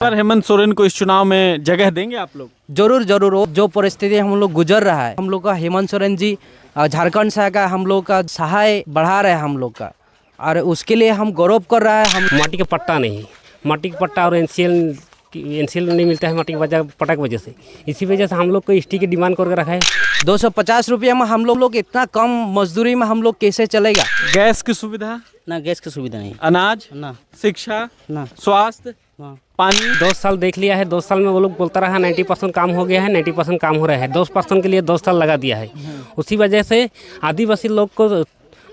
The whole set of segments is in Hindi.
पर हेमंत सोरेन को इस चुनाव में जगह देंगे आप लोग? जरूर जरूर। वो जो परिस्थिति हम लोग गुजर रहा है, हम लोग का हेमंत सोरेन जी झारखंड से का हम लोग का सहाय बढ़ा रहे हैं हम लोग का, और उसके लिए हम गौरव कर रहा है। हम माटी का पट्टा नहीं, माटी का पट्टा और एनसीएल नहीं मिलता है माटी के पट्टा की वजह से। इसी वजह से हम लोग को एसटी की डिमांड करके रखा है। 250 रुपये में हम लोग इतना कम मजदूरी में हम लोग कैसे चलेगा? गैस की सुविधा ना, गैस की सुविधा नहीं, अनाज ना शिक्षा ना स्वास्थ्य ना। पानी 2 साल देख लिया है, 2 साल में वो लोग बोलता रहा 90% काम हो गया है, 90% काम हो रहा है। 2% के लिए 2 साल लगा दिया है। उसी वजह से आदिवासी लोग को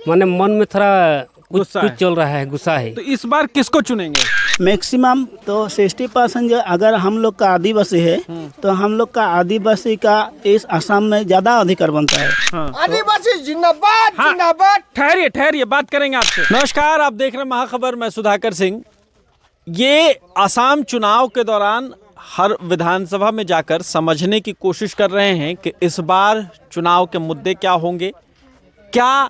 माने मन में थोड़ा कुछ चल रहा है, गुस्सा है। तो इस बार किसको चुनेंगे? मैक्सिमम तो 60% जो अगर हम लोग का आदिवासी है तो हम लोग का आदिवासी का इस असम में ज़्यादा अधिकार बनता है। आदिवासी जिंदाबाद जिंदाबाद। ठहरिए ठहरिए, बात करेंगे आपसे। नमस्कार, आप देख रहे हैं महाखबर, मैं सुधाकर सिंह। ये आसाम चुनाव के दौरान हर विधानसभा में जाकर समझने की कोशिश कर रहे हैं कि इस बार चुनाव के मुद्दे क्या होंगे। क्या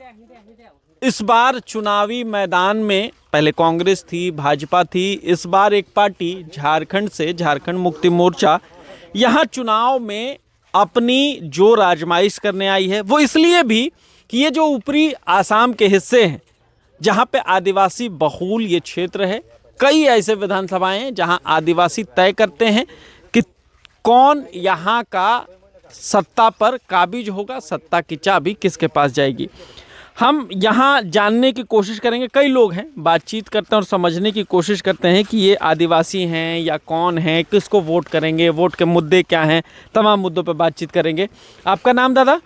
इस बार चुनावी मैदान में पहले कांग्रेस थी, भाजपा थी, इस बार एक पार्टी झारखंड से, झारखंड मुक्ति मोर्चा, यहाँ चुनाव में अपनी जो आजमाइश करने आई है, वो इसलिए भी कि ये जो ऊपरी आसाम के हिस्से हैं जहाँ पे आदिवासी बहुल ये क्षेत्र है, कई ऐसे विधानसभाएं हैं जहाँ आदिवासी तय करते हैं कि कौन यहाँ का सत्ता पर काबिज होगा, सत्ता की चाबी किसके पास जाएगी। हम यहाँ जानने की कोशिश करेंगे, कई लोग हैं, बातचीत करते हैं और समझने की कोशिश करते हैं कि ये आदिवासी हैं या कौन हैं, किसको वोट करेंगे, वोट के मुद्दे क्या हैं, तमाम मुद्दों पर बातचीत करेंगे। आपका नाम दादा?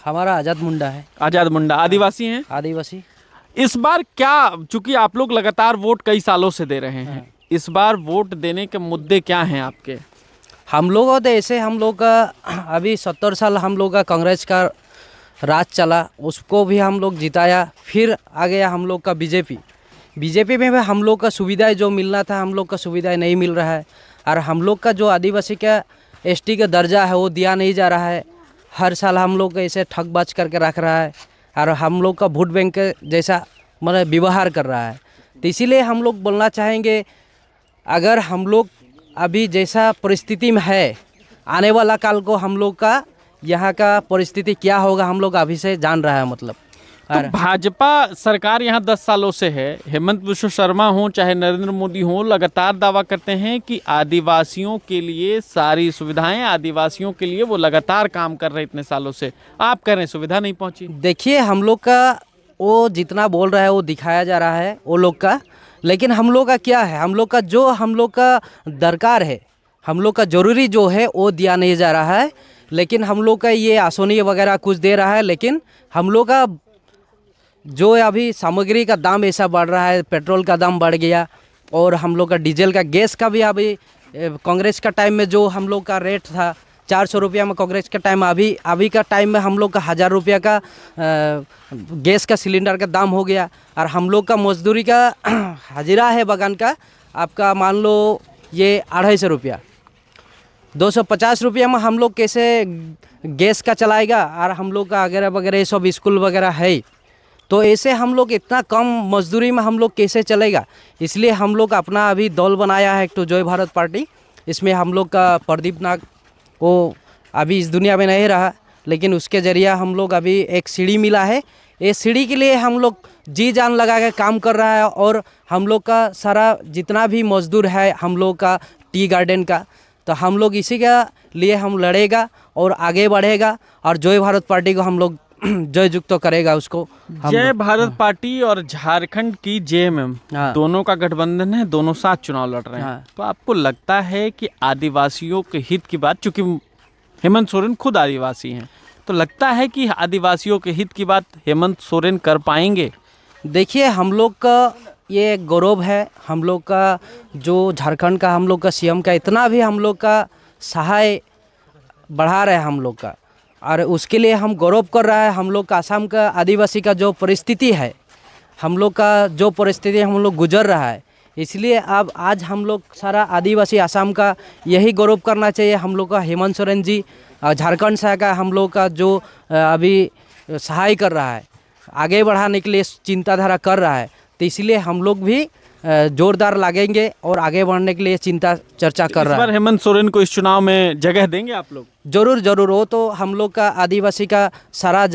हमारा आज़ाद मुंडा है। आज़ाद मुंडा, आदिवासी हैं? आदिवासी। इस बार क्या, चूंकि आप लोग लगातार वोट कई सालों से दे रहे हैं, इस बार वोट देने के मुद्दे क्या हैं आपके? हम लोगों तो ऐसे, हम लोग का अभी 70 साल हम लोग का कांग्रेस का राज चला, उसको भी हम लोग जिताया। फिर आ गया हम लोग का बीजेपी में भी हम लोग का सुविधाएं जो मिलना था, हम लोग का सुविधाएं नहीं मिल रहा है। और हम लोग का जो आदिवासी का एसटी का दर्जा है वो दिया नहीं जा रहा है। हर साल हम लोग ऐसे ठगबाज करके रख रहा है और हम लोग का वोट बैंक जैसा मतलब व्यवहार कर रहा है। तो इसीलिए हम लोग बोलना चाहेंगे, अगर हम लोग अभी जैसा परिस्थिति में है, आने वाला काल को हम लोग का यहाँ का परिस्थिति क्या होगा हम लोग अभी से जान रहा है। मतलब तो भाजपा सरकार यहाँ 10 सालों से है, हेमंत बिश्व शर्मा हो चाहे नरेंद्र मोदी हो, लगातार दावा करते हैं कि आदिवासियों के लिए सारी सुविधाएं, आदिवासियों के लिए वो लगातार काम कर रहे इतने सालों से। आप कह रहे हैं सुविधा नहीं पहुंची। देखिए, हम लोग का वो जितना बोल रहा है वो दिखाया जा रहा है वो लोग का, लेकिन हम लोग का क्या है, हम लोग का जो हम लोग का दरकार है, हम लोग का ज़रूरी जो है वो दिया नहीं जा रहा है। लेकिन हम लोग का ये आसोनी वगैरह कुछ दे रहा है, लेकिन हम लोग का जो अभी सामग्री का दाम ऐसा बढ़ रहा है, पेट्रोल का दाम बढ़ गया, और हम लोग का डीजल का, गैस का भी अभी कांग्रेस का टाइम में जो हम लोग का रेट था 400 रुपया में कांग्रेस का टाइम, अभी का टाइम में हम लोग का 1000 रुपया का गैस का सिलेंडर का दाम हो गया। और हम लोग का मजदूरी का हाजिरा है बगान का, आपका मान लो ये 250 रुपया, 250 रुपया में हम लोग कैसे गैस का चलाएगा। और हम लोग का वगैरह वगैरह ये सब स्कूल वगैरह है, तो ऐसे हम लोग इतना कम मजदूरी में हम लोग कैसे चलेगा। इसलिए हम लोग अपना अभी दल बनाया है, एक तो जय भारत पार्टी। इसमें हम लोग का प्रदीप नाग वो अभी इस दुनिया में नहीं रहा, लेकिन उसके ज़रिए हम लोग अभी एक सीढ़ी मिला है। ये सीढ़ी के लिए हम लोग जी जान लगा के काम कर रहा है, और हम लोग का सारा जितना भी मजदूर है हम लोग का टी गार्डन का, तो हम लोग इसी के लिए हम लड़ेगा और आगे बढ़ेगा, और जय भारत पार्टी को हम लोग जय युक्त तो करेगा उसको। जय भारत पार्टी और झारखंड की जेएमएम दोनों का गठबंधन है, दोनों साथ चुनाव लड़ रहे हैं। तो आपको लगता है कि आदिवासियों के हित की बात, चूंकि हेमंत सोरेन खुद आदिवासी हैं, तो लगता है कि आदिवासियों के हित की बात हेमंत सोरेन कर पाएंगे? देखिए, हम लोग का ये गौरव है, हम लोग का जो झारखंड का हम लोग का सीएम का इतना भी हम लोग का सहाय बढ़ा रहे हैं हम लोग का, और उसके लिए हम गौरव कर रहा है। हम लोग का आसाम का आदिवासी का जो परिस्थिति है, हम लोग का जो परिस्थिति हम लोग गुजर रहा है, इसलिए अब आज हम लोग सारा आदिवासी आसाम का यही गौरव करना चाहिए। हम लोग का हेमंत सोरेन जी झारखंड से का हम लोग का जो अभी सहाय कर रहा है, आगे बढ़ाने के लिए चिंताधारा कर रहा है, तो इसलिए हम लोग भी जोरदार लगेंगे और आगे बढ़ने के लिए चिंता चर्चा कर इस रहा बार है। हेमंत सोरेन को इस चुनाव में जगह देंगे आप लोग? जरूर जरूर, वो तो हम लोग का आदिवासी का सारा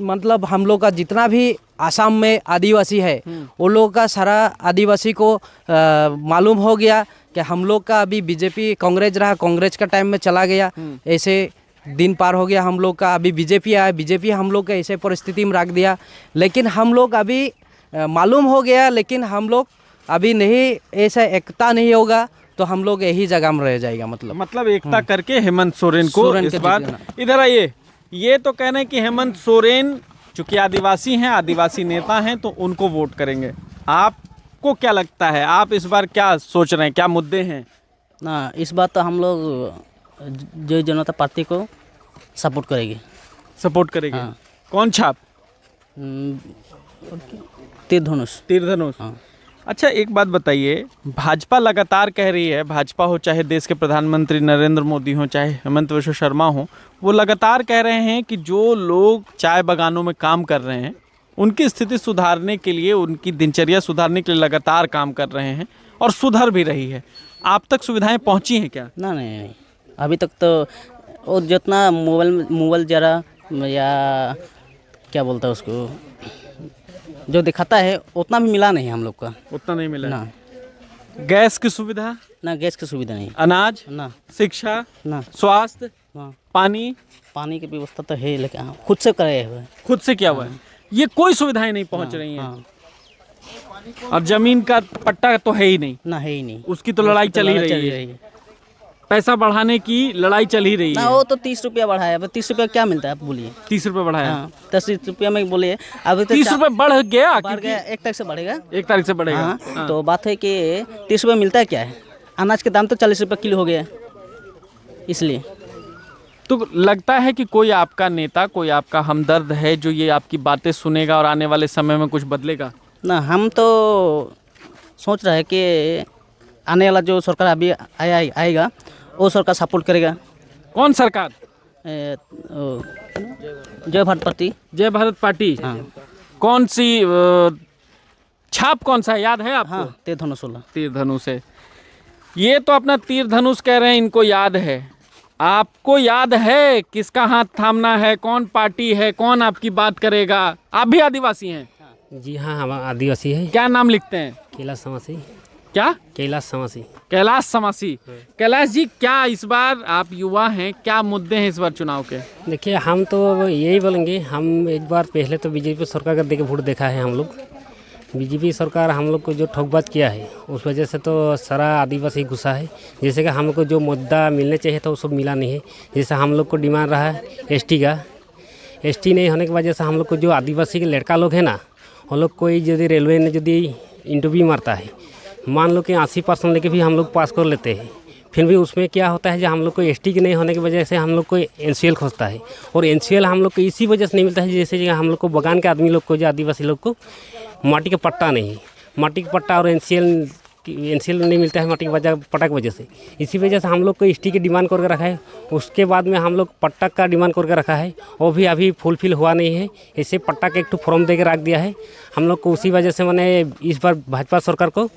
मतलब हम लोग का जितना भी आसाम में आदिवासी है वो लोग का सारा आदिवासी को मालूम हो गया कि हम लोग का अभी बीजेपी कांग्रेस रहा, कांग्रेस का टाइम में चला गया, ऐसे दिन पार हो गया हम लोग का, अभी बीजेपी आया, बीजेपी हम लोग का ऐसे परिस्थिति में रख दिया। लेकिन हम लोग अभी मालूम हो गया, लेकिन हम लोग अभी नहीं, ऐसा एकता नहीं होगा तो हम लोग यही जगह में रह जाएगा। मतलब एकता करके हेमंत सोरेन को सोरेन इस के बार जीतना। इधर आइए। ये तो कहने कि हेमंत सोरेन चूंकि आदिवासी हैं, आदिवासी नेता हैं, तो उनको वोट करेंगे। आपको क्या लगता है, आप इस बार क्या सोच रहे हैं, क्या मुद्दे हैं? ना, इस बार तो हम लोग जो जनता पार्टी को सपोर्ट करेंगे। सपोर्ट करेंगे? हाँ। कौन छाप? तीर धनुष। तीर धनुष। हाँ। अच्छा, एक बात बताइए, भाजपा लगातार कह रही है, भाजपा हो चाहे देश के प्रधानमंत्री नरेंद्र मोदी हो चाहे हेमंत विश्व शर्मा हो, वो लगातार कह रहे हैं कि जो लोग चाय बागानों में काम कर रहे हैं उनकी स्थिति सुधारने के लिए, उनकी दिनचर्या सुधारने के लिए लगातार काम कर रहे हैं और सुधर भी रही है। आप तक सुविधाएं पहुंची हैं क्या? ना, नहीं, अभी तक तो वो जितना मोबाइल जरा या क्या बोलता है उसको, जो दिखाता है उतना भी मिला नहीं हम लोग का। उतना नहीं मिला ना, गैस की सुविधा, ना गैस की सुविधा नहीं, अनाज, ना, शिक्षा, ना, स्वास्थ्य, ना, पानी की व्यवस्था तो है, लेकिन हाँ, खुद से करे हुए। खुद से क्या हुआ है? ये कोई सुविधाएं नहीं पहुंच रही हैं। हाँ, और जमीन का पट्टा तो है ही नहीं, ना है ही नहीं, उसकी तो लड़ाई चल ही रही है। पैसा बढ़ाने की लड़ाई चल ही रही ना, है। वो तो 30 रुपया बढ़ाया। अब 30 रुपया क्या मिलता है आप बोलिए? 30 रुपये बढ़ाया। हाँ, 10 रुपया में बोलिए, अभी तो 30 रुपये बढ़ गया बढ़ क्योंकि गया, 1 तारीख से बढ़ेगा। 1 तारीख से बढ़ेगा। हाँ, हाँ। तो बात है कि 30 रुपये मिलता है क्या है? अनाज के दाम तो 40 रुपये किलो हो गया है, इसलिए। तो लगता है कि कोई आपका नेता, कोई आपका हमदर्द है जो ये आपकी बातें सुनेगा और आने वाले समय में कुछ बदलेगा? ना, हम तो सोच रहे हैं कि आने वाला जो सरकार अभी आएगा वो सरकार सपोर्ट करेगा। कौन सरकार? जय भारत पार्टी। जय भारत पार्टी। हाँ, कौन सी छाप कौन सा है, याद है आपको? हाँ, तीर धनुष। तीर धनुष है। ये तो अपना तीर धनुष कह रहे हैं, इनको याद है। आपको याद है किसका हाथ थामना है, कौन पार्टी है, कौन आपकी बात करेगा? आप भी आदिवासी हैं? जी हाँ, हम आदिवासी है। क्या नाम लिखते हैं? कैलाश समासी। क्या? कैलाश समासी। कैलाश समासी। कैलाश जी, क्या इस बार आप युवा हैं, क्या मुद्दे हैं इस बार चुनाव के? देखिए, हम तो यही बोलेंगे, हम एक बार पहले तो बीजेपी सरकार का देखे वोट देखा है हम लोग। बीजेपी सरकार हम लोग को जो ठोकबाज किया है उस वजह से तो सारा आदिवासी गुस्सा है। जैसे कि हम लोग को जो मुद्दा मिलने चाहिए था वो सब मिला नहीं है। जैसे हम लोग को डिमांड रहा है एसटी का, एसटी नहीं होने की वजह से हम लोग को जो आदिवासी के लड़का लोग हैं ना, वो लोग कोई यदि रेलवे ने यदि इंटरव्यू मारता है, मान लो कि 80% लेके भी हम लोग पास कर लेते हैं, फिर भी उसमें क्या होता है, जो हम लोग को एसटी के नहीं होने की वजह से हम लोग को एनसीएल खोजता है। और एनसीएल हम लोग को इसी वजह से नहीं मिलता है, जैसे हम लोग को बगान के आदमी लोग को, जो आदिवासी लोग को माटी का पट्टा नहीं है, माटी का पट्टा और एनसीएल नहीं मिलता है माटी के पट्टा की वजह से। इसी वजह से हम लोग को एसटी की डिमांड करके रखा है। उसके बाद में हम लोग पट्टा का डिमांड करके रखा है, वो भी अभी फुलफिल हुआ नहीं है। ऐसे पट्टा का एक तो फॉर्म दे के रख दिया है हम लोग को। उसी वजह से मैंने इस बार भाजपा सरकार को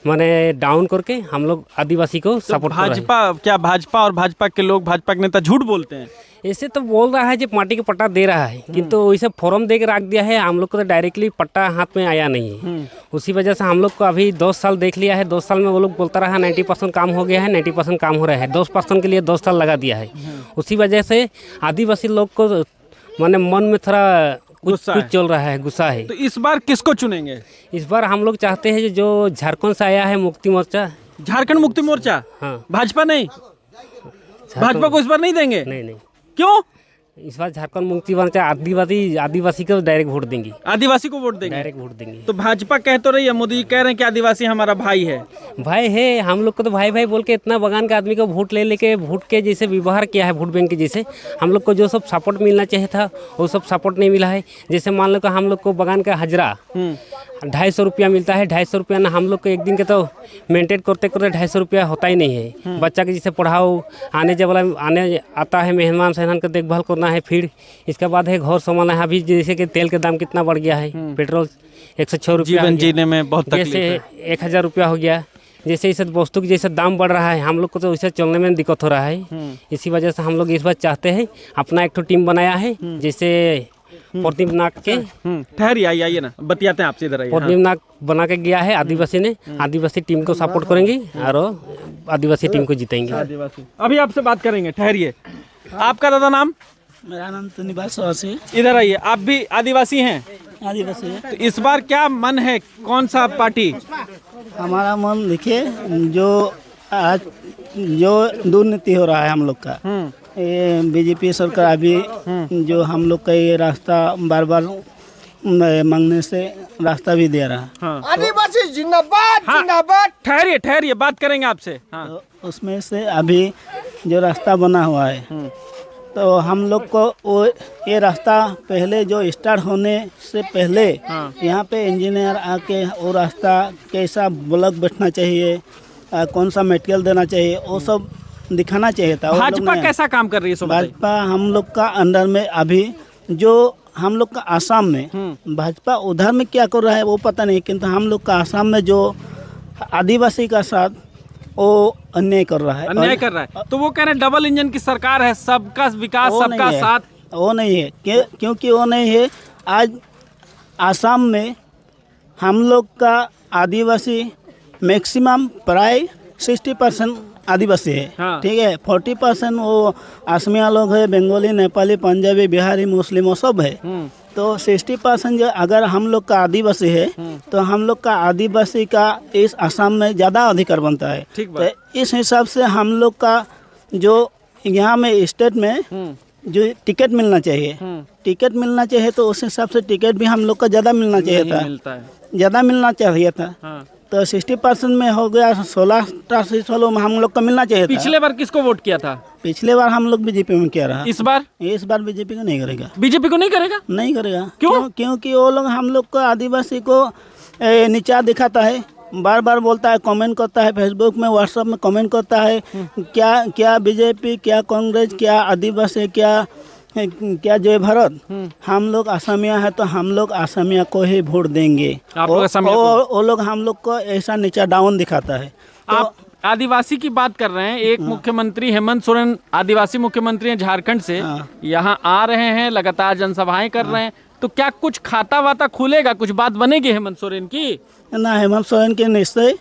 मैंने डाउन करके हम लोग आदिवासी को सपोर्ट कर रहे हैं। भाजपा, क्या भाजपा और भाजपा के लोग, भाजपा के नेता झूठ बोलते हैं? ऐसे तो बोल रहा है जो माटी का पट्टा दे रहा है, किंतु वैसे फॉर्म दे के रख दिया है। हम लोग को तो डायरेक्टली पट्टा हाथ में आया नहीं है। उसी वजह से हम लोग को अभी 2 साल देख लिया है। 2 साल में वो लोग बोलता रहा 90% काम हो गया है, 90% काम हो रहा है। 10% के लिए 2 साल लगा दिया है। उसी वजह से आदिवासी लोग को माने मन में थोड़ा कुछ चल रहा है, गुस्सा है। तो इस बार किसको चुनेंगे? इस बार हम लोग चाहते हैं जो झारखंड से आया है मुक्ति मोर्चा। झारखंड मुक्ति मोर्चा? हाँ। भाजपा नहीं? भाजपा को इस बार नहीं देंगे? नहीं। क्यों? इस बार झारखंड मुक्ति मोर्चा आदिवासी को डायरेक्ट वोट देंगे। आदिवासी को वोट देंगे? डायरेक्ट वोट देंगे। तो भाजपा कह तो रही है, मोदी जी कह रहे हैं कि आदिवासी हमारा भाई है। भाई है, हम लोग को तो भाई भाई बोल के इतना बगान का आदमी को वोट लेके वोट के जैसे व्यवहार किया है, वोट बैंक के जैसे। हम लोग को जो सब सपोर्ट मिलना चाहिए था वो सब सपोर्ट नहीं मिला है। जैसे मान लो कि हम लोग को बगान का हजरा 250 रुपया मिलता है। 250 रुपया ना हम लोग को एक दिन के तो मेंटेन करते करते 250 रुपया होता ही नहीं है। बच्चा के जैसे पढ़ाओ, आने जब वाला आने आता है मेहमान सहमान का देखभाल करना है, फिर इसके बाद है घर संभालना है। अभी जैसे कि तेल का दाम कितना बढ़ गया है, पेट्रोल 106 रुपया, जीवन जीने में बहुत तकलीफ जैसे है। 1000 रुपया हो गया। जैसे इस वस्तु की जैसे दाम बढ़ रहा है, हम लोग को तो इसे चलने में दिक्कत हो रहा है। इसी वजह से हम लोग इस बार चाहते हैं, अपना एक तो टीम बनाया है, जैसे प्रदीप नाग के ठहरिए, आइए ना, बतियाते हैं आपसे, इधर आइए। प्रदीप नाग बना के गया है आदिवासी ने। आदिवासी टीम को सपोर्ट करेंगे और आदिवासी टीम को जीतेंगे। आदिवासी अभी आपसे बात करेंगे, ठहरिए। आपका दादा नाम? मेरा नाम तो निवास वासी इधर आइए, आप भी आदिवासी हैं? आदिवासी है। तो इस बार क्या मन है, कौन सा पार्टी? हमारा मन देखिए, जो आज जो दुर्नीति हो रहा है हम लोग का, ये बीजेपी सरकार अभी जो हम लोग का ये रास्ता बार बार मांगने से रास्ता भी दे रहा है। आदिवासी जिंदाबाद जिंदाबाद। ठहरिए ठहरिए, बात करेंगे आपसे। हाँ। तो उसमें से अभी जो रास्ता बना हुआ है, तो हम लोग को वो ये रास्ता पहले जो स्टार्ट होने से पहले यहाँ पे इंजीनियर आके वो रास्ता कैसा ब्लॉक बैठना चाहिए, कौन सा मटेरियल देना चाहिए, वो सब दिखाना चाहिए था। वो लोग भाजपा ने- कैसा काम कर रही है? भाजपा हम लोग का अंडर में अभी जो हम लोग का आसाम में भाजपा उधर में क्या कर रहा है वो पता नहीं, किंतु हम लोग का आसाम में जो आदिवासी का साथ वो अन्याय कर रहा है। अन्याय कर रहा है। तो वो कह रहे हैं डबल इंजन की सरकार है, सबका विकास, वो सबका नहीं है। साथ। वो नहीं है, क्योंकि वो नहीं है। आज आसाम में हम लोग का आदिवासी मैक्सिमम प्राय 60% आदिवासी है। हाँ। ठीक है, 40% वो असमिया लोग है, बंगाली, नेपाली, पंजाबी, बिहारी, मुस्लिम वो सब है। तो 60% जो अगर हम लोग का आदिवासी है, तो हम लोग का आदिवासी का इस असम में ज़्यादा अधिकार बनता है। ठीक बात। तो इस हिसाब से हम लोग का जो यहाँ में स्टेट में जो टिकट मिलना चाहिए, टिकट मिलना चाहिए, तो उस हिसाब से टिकट भी हम लोग का ज़्यादा मिलना चाहिए नहीं था, मिलता है। ज़्यादा मिलना चाहिए था। हाँ। तो 60% में हो गया, 16 सीट में हम लोग का मिलना चाहिए था। पिछले बार किसको वोट किया था? पिछले बार हम लोग बीजेपी में किया रहा। इस बार बीजेपी को नहीं करेगा, बीजेपी को नहीं करेगा। नहीं करेगा। क्यों? क्योंकि वो लोग हम लोग को आदिवासी को नीचा दिखाता है, बार बार बोलता है, कमेंट करता है, फेसबुक में, व्हाट्सएप में कमेंट करता है, क्या बीजेपी, क्या कांग्रेस, क्या आदिवासी, क्या जय भारत। हम लोग असमिया है तो हम लोग असमिया को ही वोट देंगे। आप लोग असमिया को? वो लोग हम लोग को ऐसा नीचा डाउन दिखाता है। तो आप आदिवासी की बात कर रहे हैं। एक मुख्यमंत्री हेमंत सोरेन आदिवासी मुख्यमंत्री हैं झारखंड से, यहाँ आ रहे हैं, लगातार जनसभाएं कर रहे हैं। तो क्या कुछ खाता वाता खुलेगा, कुछ बात बनेगी हेमंत सोरेन की? ना, हेमंत सोरेन के निश्चय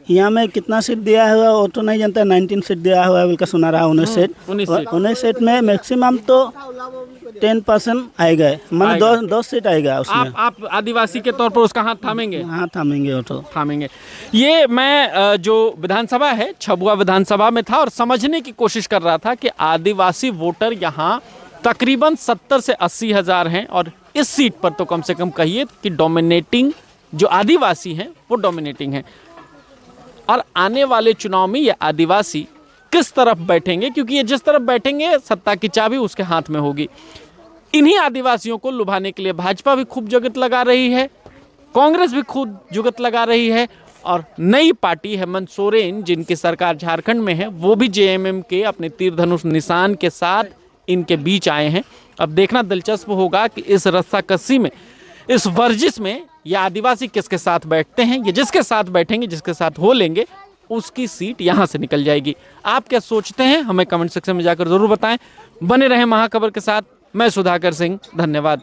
यहाँ में कितना सीट दिया हुआ वो तो नहीं जानता। 19 सीट दिया हुआ है बोल सुना रहा। 19 सीट 19 सीट में मैक्सिमम तो 10% आएगा, मतलब 10 सीट आएगा उसमें। आप आदिवासी के तौर पर उसका हाथ थामेंगे? हाँ, थामेंगे वो तो। थामेंगे। ये मैं जो विधानसभा है, छबुआ विधानसभा में था और समझने की कोशिश कर रहा था कि आदिवासी वोटर यहाँ तकरीबन 70 से 80 हज़ार हैं और इस सीट पर तो कम से कम कहिए कि डोमिनेटिंग जो आदिवासी हैं वो डोमिनेटिंग हैं। और आने वाले चुनाव में ये आदिवासी किस तरफ बैठेंगे, क्योंकि ये जिस तरफ बैठेंगे सत्ता की चाबी उसके हाथ में होगी। इन्हीं आदिवासियों को लुभाने के लिए भाजपा भी खूब जुगत लगा रही है, कांग्रेस भी खूब जुगत लगा रही है और नई पार्टी हेमंत सोरेन जिनकी सरकार झारखंड में है वो भी जेएमएम के अपने तीर धनुष निशान के साथ इनके बीच आए हैं। अब देखना दिलचस्प होगा कि इस रस्साकसी में, इस वर्जिश में ये आदिवासी किसके साथ बैठते हैं। ये जिसके साथ बैठेंगे, जिसके साथ हो लेंगे, उसकी सीट यहाँ से निकल जाएगी। आप क्या सोचते हैं हमें कमेंट सेक्शन में जाकर ज़रूर बताएं। बने रहें महाखबर के साथ। मैं सुधाकर सिंह, धन्यवाद।